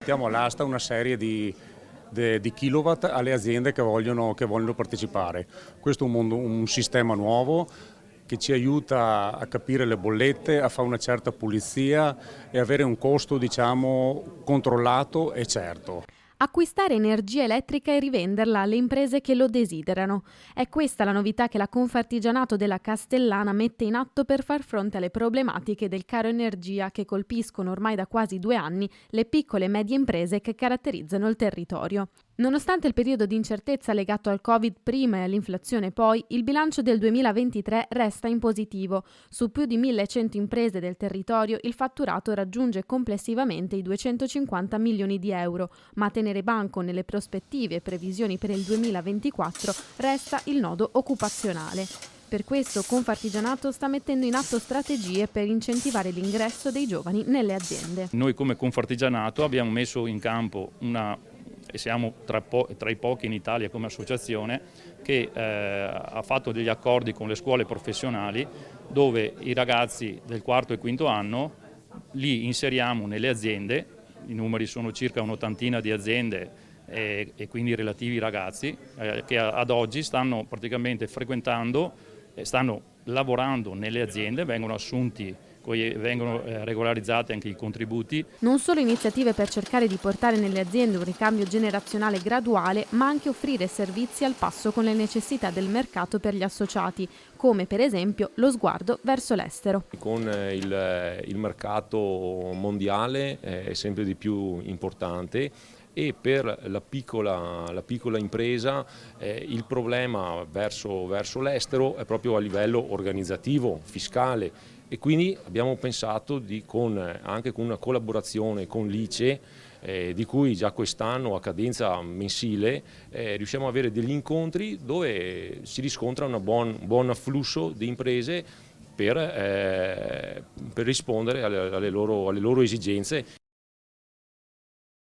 Mettiamo all'asta una serie di kilowatt alle aziende che vogliono partecipare. Questo è un sistema nuovo che ci aiuta a capire le bollette, a fare una certa pulizia e avere un costo, diciamo, controllato e certo. Acquistare energia elettrica e rivenderla alle imprese che lo desiderano. È questa la novità che la Confartigianato della Castellana mette in atto per far fronte alle problematiche del caro energia che colpiscono ormai da quasi 2 anni le piccole e medie imprese che caratterizzano il territorio. Nonostante il periodo di incertezza legato al Covid prima e all'inflazione poi, il bilancio del 2023 resta in positivo. Su più di 1.100 imprese del territorio il fatturato raggiunge complessivamente i 250 milioni di euro, ma tenere banco nelle prospettive e previsioni per il 2024 resta il nodo occupazionale. Per questo Confartigianato sta mettendo in atto strategie per incentivare l'ingresso dei giovani nelle aziende. Noi come Confartigianato abbiamo messo in campo e siamo tra i pochi in Italia come associazione che ha fatto degli accordi con le scuole professionali dove i ragazzi del quarto e quinto anno li inseriamo nelle aziende. I numeri sono circa un'ottantina di aziende e quindi relativi ragazzi che ad oggi stanno praticamente frequentando, stanno lavorando nelle aziende, vengono assunti, vengono regolarizzati anche i contributi. Non solo iniziative per cercare di portare nelle aziende un ricambio generazionale graduale, ma anche offrire servizi al passo con le necessità del mercato per gli associati, come per esempio lo sguardo verso l'estero. Con il mercato mondiale è sempre di più importante e per la piccola impresa il problema verso l'estero è proprio a livello organizzativo, fiscale, e quindi abbiamo pensato anche con una collaborazione con l'ICE, di cui già quest'anno a cadenza mensile riusciamo ad avere degli incontri dove si riscontra un buon afflusso di imprese per rispondere alle loro esigenze.